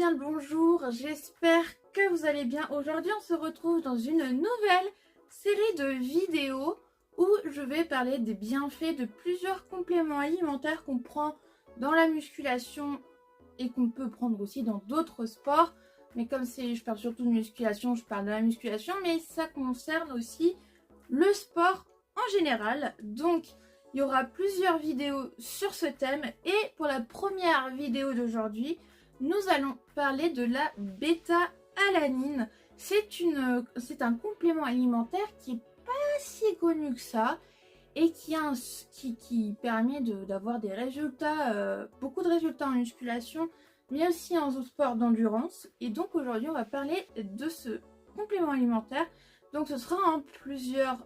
bien le bonjour, j'espère que vous allez bien. Aujourd'hui on se retrouve dans une nouvelle série de vidéos où je vais parler des bienfaits de plusieurs compléments alimentaires qu'on prend dans la musculation et qu'on peut prendre aussi dans d'autres sports. Mais comme je parle surtout de musculation, je parle de la musculation, mais ça concerne aussi le sport en général. Donc il y aura plusieurs vidéos sur ce thème et pour la première vidéo d'aujourd'hui, nous allons parler de la bêta-alanine. C'est un complément alimentaire qui n'est pas si connu que ça et qui permet d'avoir des résultats, beaucoup de résultats en musculation, mais aussi en sport d'endurance. Et donc aujourd'hui, on va parler de ce complément alimentaire. Donc ce sera en plusieurs...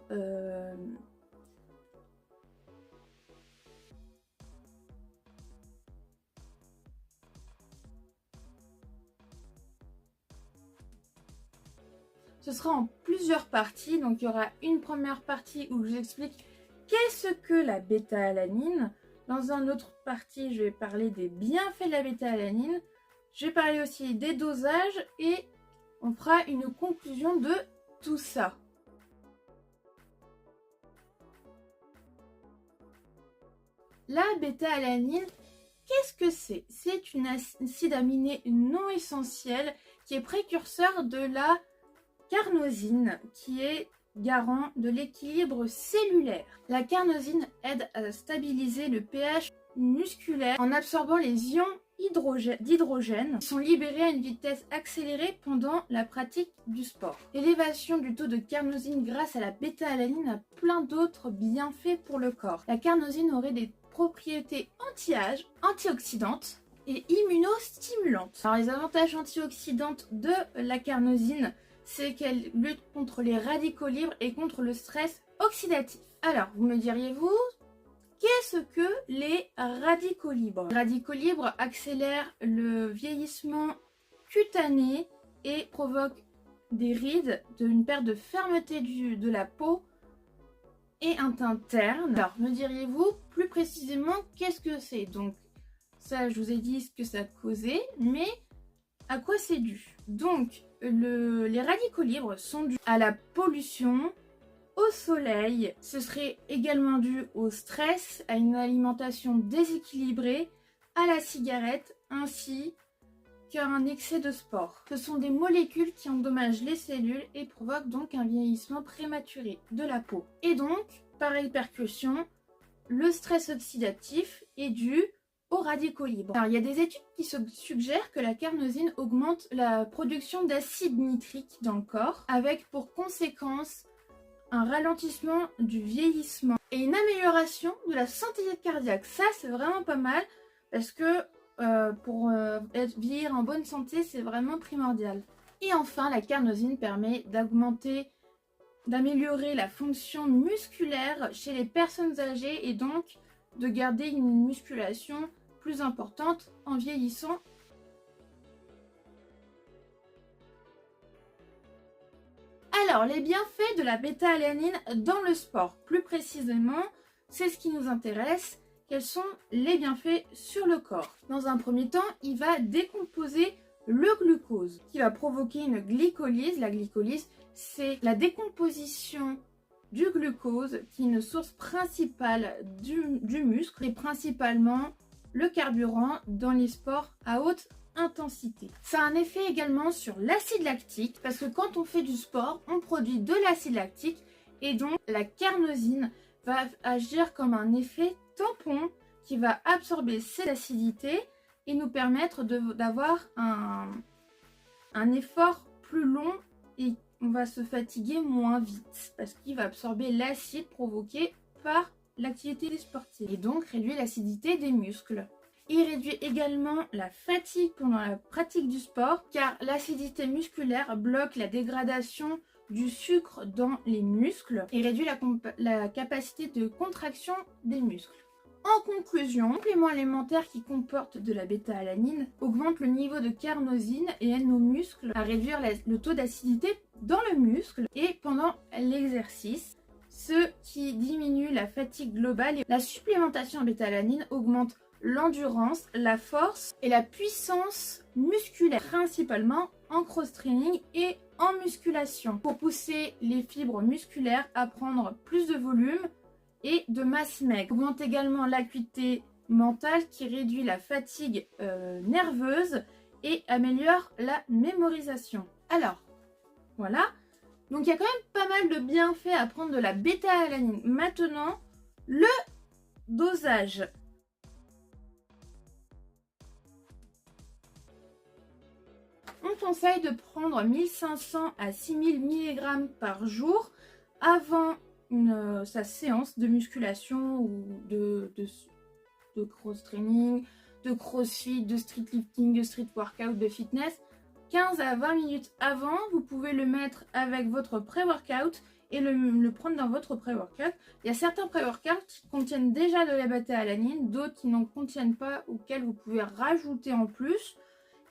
Ce sera en plusieurs parties, donc il y aura une première partie où je vous explique qu'est-ce que la bêta-alanine. Dans une autre partie, je vais parler des bienfaits de la bêta-alanine. Je vais parler aussi des dosages et on fera une conclusion de tout ça. La bêta-alanine, qu'est-ce que c'est? C'est un acide aminé non essentiel qui est précurseur de la carnosine, qui est garant de l'équilibre cellulaire. La carnosine aide à stabiliser le pH musculaire en absorbant les ions d'hydrogène qui sont libérés à une vitesse accélérée pendant la pratique du sport. L'élévation du taux de carnosine grâce à la bêta-alanine a plein d'autres bienfaits pour le corps. La carnosine aurait des propriétés anti-âge, antioxydantes et immunostimulantes. Alors les avantages antioxydantes de la carnosine, c'est qu'elle lutte contre les radicaux libres et contre le stress oxydatif. Alors, vous me diriez-vous, qu'est-ce que les radicaux libres? Les radicaux libres accélèrent le vieillissement cutané et provoquent des rides, une perte de fermeté de la peau et un teint terne. Alors, me diriez-vous plus précisément qu'est-ce que c'est? Donc, ça, je vous ai dit ce que ça causait, mais à quoi c'est dû? Donc, les radicaux libres sont dus à la pollution, au soleil. Ce serait également dû au stress, à une alimentation déséquilibrée, à la cigarette, ainsi qu'à un excès de sport. Ce sont des molécules qui endommagent les cellules et provoquent donc un vieillissement prématuré de la peau. Et donc, par répercussion, le stress oxydatif est dû aux radicaux libres. Alors, il y a des études qui suggèrent que la carnosine augmente la production d'acide nitrique dans le corps, avec pour conséquence un ralentissement du vieillissement et une amélioration de la santé cardiaque. Ça, c'est vraiment pas mal parce que pour vieillir en bonne santé, c'est vraiment primordial. Et enfin, la carnosine permet d'améliorer la fonction musculaire chez les personnes âgées et donc de garder une musculation plus importante en vieillissant. Alors, les bienfaits de la bêta-alanine dans le sport, plus précisément, c'est ce qui nous intéresse. Quels sont les bienfaits sur le corps? Dans un premier temps, il va décomposer le glucose, qui va provoquer une glycolyse. La glycolyse, c'est la décomposition du glucose, qui est une source principale du muscle et principalement le carburant dans les sports à haute intensité. Ça a un effet également sur l'acide lactique parce que quand on fait du sport, on produit de l'acide lactique et donc la carnosine va agir comme un effet tampon qui va absorber cette acidité et nous permettre d'avoir un effort plus long et on va se fatiguer moins vite parce qu'il va absorber l'acide provoqué par l'activité sportive et donc réduire l'acidité des muscles. Il réduit également la fatigue pendant la pratique du sport car l'acidité musculaire bloque la dégradation du sucre dans les muscles et réduit la capacité de contraction des muscles. En conclusion, un complément alimentaire qui comporte de la bêta-alanine augmente le niveau de carnosine et aide nos muscles à réduire le taux d'acidité dans le muscle et pendant l'exercice. Ce qui diminue la fatigue globale. La supplémentation en bêta-alanine augmente l'endurance, la force et la puissance musculaire, principalement en cross-training et en musculation, pour pousser les fibres musculaires à prendre plus de volume et de masse maigre. Augmente également l'acuité mentale qui réduit la fatigue nerveuse et améliore la mémorisation. Alors, voilà. Donc il y a quand même pas mal de bienfaits à prendre de la bêta-alanine. Maintenant, le dosage. On conseille de prendre 1500 à 6000 mg par jour avant sa séance de musculation ou de cross-training, de crossfit, de street lifting, de street workout, de fitness. 15 à 20 minutes avant, vous pouvez le mettre avec votre pré-workout et le prendre dans votre pré-workout. Il y a certains pré-workouts qui contiennent déjà de la bêta-alanine, d'autres qui n'en contiennent pas, auxquels vous pouvez rajouter en plus.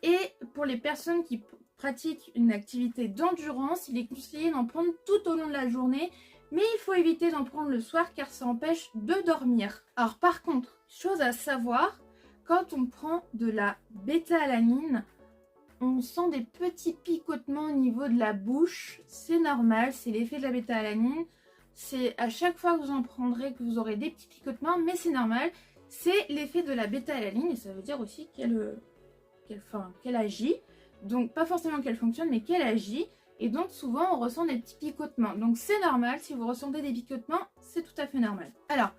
Et pour les personnes qui pratiquent une activité d'endurance, il est conseillé d'en prendre tout au long de la journée, mais il faut éviter d'en prendre le soir car ça empêche de dormir. Alors par contre, chose à savoir, quand on prend de la bêta-alanine, on sent des petits picotements au niveau de la bouche. C'est normal, c'est l'effet de la bêta-alanine. C'est à chaque fois que vous en prendrez que vous aurez des petits picotements, mais c'est normal. C'est l'effet de la bêta-alanine et ça veut dire aussi qu'elle agit. Donc pas forcément qu'elle fonctionne, mais qu'elle agit. Et donc souvent on ressent des petits picotements. Donc c'est normal, si vous ressentez des picotements, c'est tout à fait normal. Alors,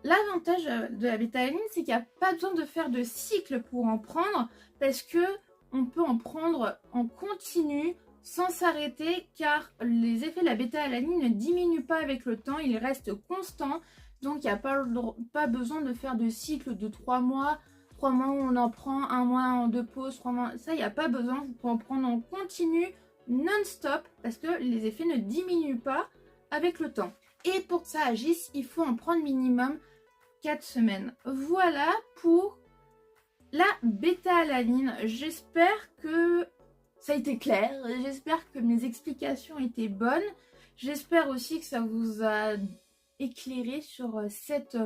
l'avantage de la bêta-alanine, c'est qu'il n'y a pas besoin de faire de cycle pour en prendre, parce que on peut en prendre en continu sans s'arrêter, car les effets de la bêta-alanine ne diminuent pas avec le temps, ils restent constants. Donc il n'y a pas besoin de faire de cycle de 3 mois. 3 mois où on en prend, 1 mois de pause, 3 mois. Ça, il n'y a pas besoin. Vous pouvez en prendre en continu, non-stop, parce que les effets ne diminuent pas avec le temps. Et pour que ça agisse, il faut en prendre minimum 4 semaines. Voilà pour la bêta-alanine. J'espère que ça a été clair. J'espère que mes explications étaient bonnes. J'espère aussi que ça vous a éclairé sur cette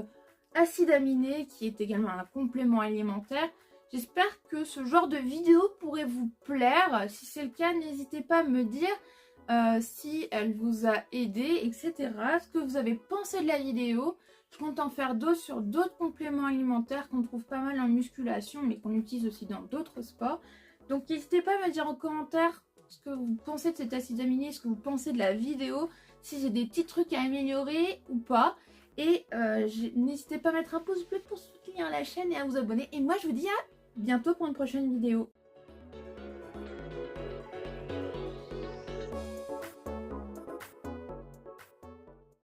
acide aminé qui est également un complément alimentaire. J'espère que ce genre de vidéo pourrait vous plaire. Si c'est le cas, n'hésitez pas à me dire si elle vous a aidé, etc. Ce que vous avez pensé de la vidéo. Je compte en faire d'autres sur d'autres compléments alimentaires qu'on trouve pas mal en musculation, mais qu'on utilise aussi dans d'autres sports. Donc n'hésitez pas à me dire en commentaire ce que vous pensez de cet acide aminé, ce que vous pensez de la vidéo, si j'ai des petits trucs à améliorer ou pas. Et n'hésitez pas à mettre un pouce bleu pour soutenir la chaîne et à vous abonner. Et moi je vous dis à bientôt pour une prochaine vidéo.